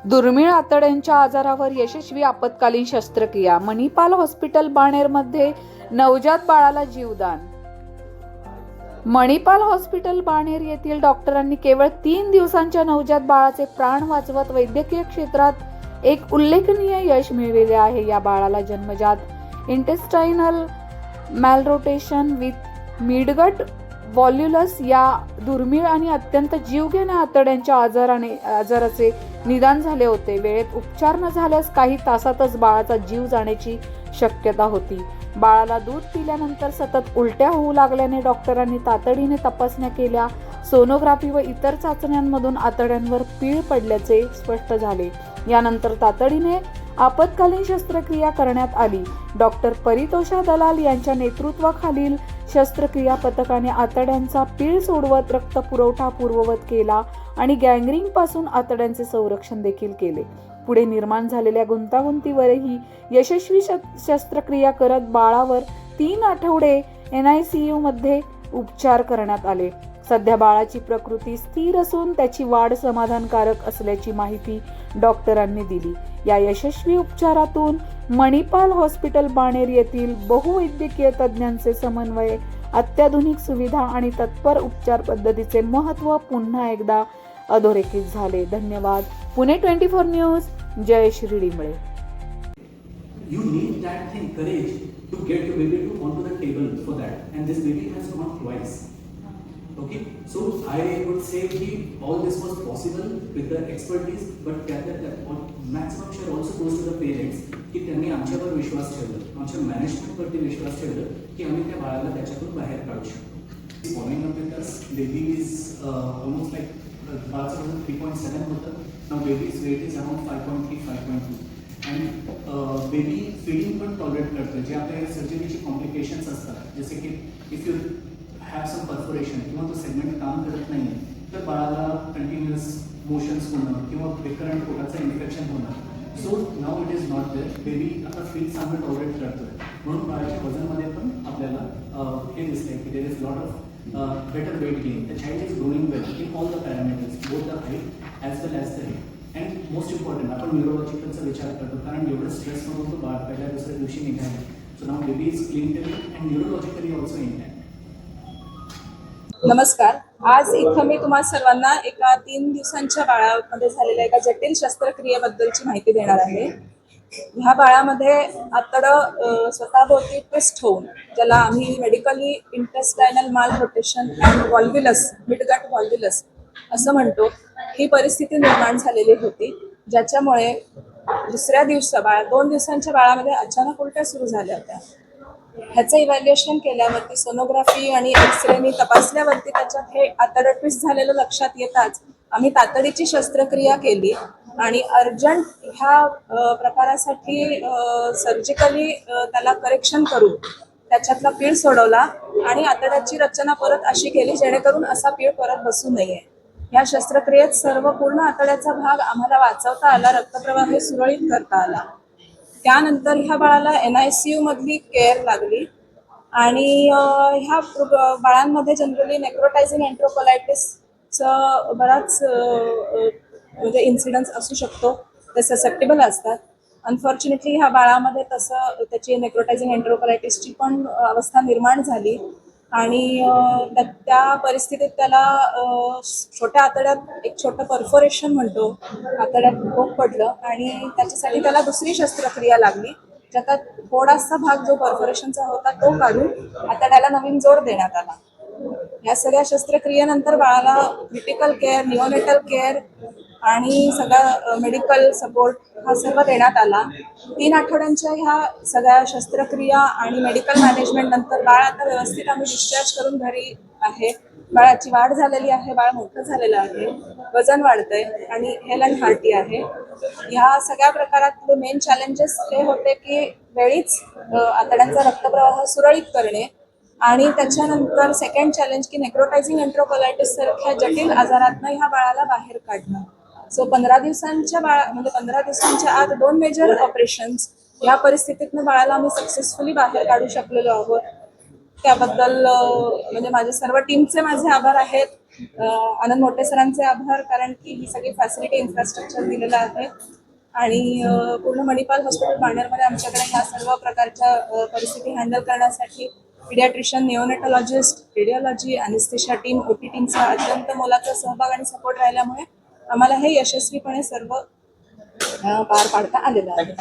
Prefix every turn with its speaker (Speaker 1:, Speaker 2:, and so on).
Speaker 1: दुर्मिळ आतड्यांच्या आजारावर यशस्वी आपत्कालीन शस्त्रक्रिया. मणिपाल हॉस्पिटल बाणेरमध्ये नवजात बाळाला जीवदान. मणिपाल हॉस्पिटल बाणेर येथील डॉक्टरांनी केवळ 3 दिवसांच्या नवजात बाळाचे प्राण वाचवत वैद्यकीय क्षेत्रात एक उल्लेखनीय यश मिळविले आहे. या बाळाला जन्मजात इंटेस्टाइनल मॅलरोटेशन विथ मिडगट व्हॉल्युलस या दुर्मिळ आणि अत्यंत जीवघेण्या आतड्यांच्या आजाराचे निदान झाले होते. वेळेत उपचार न झाल्यास काही तासातच बाळाचा जीव जाण्याची शक्यता होती. बाळाला दूध पिल्यानंतर सतत उलट्या होऊ लागल्याने डॉक्टरांनी तातडीने तपासण्या केल्या. सोनोग्राफी व इतर चाचण्यांमधून आतड्यांवर पीळ पडल्याचे स्पष्ट झाले. यानंतर तातडीने आपत्कालीन शस्त्रक्रिया करण्यात आली. डॉक्टर परितोषा दलाल यांच्या नेतृत्वाखालील शस्त्रक्रिया पथकाने आतड्यांचा पीळ सोडवत रक्तपुरवठा पूर्ववत केला आणि गँग्रीन पासून आतड्यांचे संरक्षण देखील केले. पुढे निर्माण झालेल्या गुंतागुंतीवरही यशस्वी शस्त्रक्रिया करत बाळावर 3 आठवडे NICU मध्ये उपचार करण्यात आले. सध्या बाळाची प्रकृती स्थिर असून त्याची वाढ समाधानकारक असल्याची माहिती डॉक्टरांनी दिली. या यशस्वी उपचारातून मणिपाल हॉस्पिटल बाणेर येथील बहुवैद्यकीय तज्ज्ञांचे समन्वय, अत्याधुनिक सुविधा आणि तत्पर उपचार पद्धतीचे महत्त्व पुन्हा एकदा अधोरेखित झाले. धन्यवाद. Pune 24 news. Jay Shri Dimble.
Speaker 2: You need that thing, courage to get your baby to onto the table for that, and this baby has come up twice. Okay, so I would say that all this was possible with the expertise, but that maximum share also goes to the parents की त्यांनी आमच्यावर विश्वास ठेवला, आमच्या मॅनेजमेंटवरती विश्वास ठेवला की आम्ही त्या बाळाला त्याच्यातून बाहेर काढू शकतो. Following up with us, baby is almost like बाळाचं वजन 3.7 होतं. Now baby's weight is around 5.3 5.2 and baby feeding पण टॉलरेट करतं. जे आपल्या सर्जरीची कॉम्प्लिकेशन्स असतात, जसे की if you have some perforation किंवा तो सेगमेंट काम करत नाही तर बाळाला कंटिन्युअस मोशन्स होणं किंवा रिकरंट पोटाचं इन्फेक्शन होणं. So now it is not there. Baby आता फीड चांगलं टॉलरेट करतोय, म्हणून बाळाच्या वजनमध्ये पण आपल्याला हे दिसतंय की there is lot of better weight gain. The child is growing well in all the parameters, both the height as well as the weight. And most important, आपण न्यूरोलॉजिकलचा विचार करतो, कारण एवढं स्ट्रेस मधून तो बाळ पहिल्या दुसऱ्या दिवशी निघाला. So now baby is clinically and neurologically also intact.
Speaker 3: नमस्कार. आज इथं मी तुम्हा सर्वांना एका 3 दिवसांच्या बाळामध्ये झालेल्या एका जटिल शस्त्रक्रियेबद्दलची माहिती देणार आहे. ह्या बाळामध्ये आतडं स्वतःभोवती ट्विस्ट होऊन, ज्याला आम्ही मेडिकली इंटेस्टाइनल मालरोटेशन अँड व्हॉल्व्युलस, मिडगट व्हॉल्व्युलस असं म्हणतो, ही परिस्थिती निर्माण झालेली होती, ज्याच्यामुळे दुसऱ्या दिवसा 2 दिवसांच्या बाळामध्ये अचानक उलट्या सुरू झाल्या होत्या. ह्याचं इव्हॅल्युएशन केल्यावरती, सोनोग्राफी आणि एक्सरेनी तपासल्यावरती त्याच्यात हे आतडं ट्विस्ट झालेलं लक्षात येताच आम्ही तातडीची शस्त्रक्रिया केली आणि अर्जंट ह्या प्रकारासाठी सर्जिकली त्याला करेक्शन करून त्याच्यातला पीळ सोडवला आणि आतड्याची रचना परत अशी केली जेणेकरून असा पीळ परत बसू नये. या शस्त्रक्रियेत सर्व पूर्ण आतड्याचा भाग आम्हाला वाचवता आला, रक्तप्रवाह सुरळीत करता आला. त्यानंतर ह्या बाळाला NICU मधली केअर लागली आणि ह्या बाळांमध्ये जनरली नेक्रोटायझिंग एन्ट्रोकोलायटिसचं बराच म्हणजे इन्सिडन्स असू शकतो, ते ससेप्टेबल असतात. अनफॉर्च्युनेटली ह्या बाळामध्ये तसं त्याची नेक्रोटायझिंग एन्ट्रोकोलायटिसची पण अवस्था निर्माण झाली आणि त्या परिस्थितीत त्याला छोट्या आतड्यात एक छोटं परफोरेशन म्हणतो, आतड्यात भोक पडलं आणि त्याच्यासाठी त्याला दुसरी शस्त्रक्रिया लागली, ज्यात थोडासा भाग जो परफोरेशनचा होता तो काढून आतड्याला नवीन जोड देण्यात आला. या सगळ्या शस्त्रक्रियेनंतर बाळाला क्रिटिकल केअर, निओनेटल केअर आणि सगळा मेडिकल सपोर्ट हा सर्व देण्यात आला. 3 आठवड्यांच्या ह्या सगळ्या शस्त्रक्रिया आणि मेडिकल मॅनेजमेंट नंतर बाळ आता व्यवस्थित आम्ही डिस्चार्ज करून घरी आहे. बाळाची वाढ झालेली आहे, बाळ मोठं झालेलं आहे, वजन वाढतंय आणि हेल अँड हार्टी आहे. ह्या सगळ्या प्रकारातले मेन चॅलेंजेस हे होते की वेळीच आतड्यांचा रक्तप्रवाह सुरळीत करणे आणि त्याच्यानंतर सेकंड चॅलेंज की नेक्रोटायझिंग एन्ट्रोकोलायटिस सारख्या जटिल आजारातनं ह्या बाळाला बाहेर काढणं. सो 15 दिवसांच्या आत 2 मेजर ऑपरेशन्स या परिस्थितीतनं बाळाला आम्ही सक्सेसफुली बाहेर काढू शकलेलो आहोत. त्याबद्दल म्हणजे माझ्या सर्व टीमचे माझे आभार आहेत. आनंद मोठे सरांचे आभार, कारण की ही सगळी फॅसिलिटी इन्फ्रास्ट्रक्चर दिलेलं आहे आणि पूर्ण मणिपाल हॉस्पिटल बाणेरमध्ये आमच्याकडे ह्या सर्व प्रकारच्या परिस्थिती हँडल करण्यासाठी paediatrician, निओनेटॉलॉजिस्ट, radiology, anaesthesia team, OT टीमचा अत्यंत मोलाचा सहभाग आणि सपोर्ट राहिल्यामुळे आम्हाला हे यशस्वीपणे सर्व पार पाडता आलेलं आहे.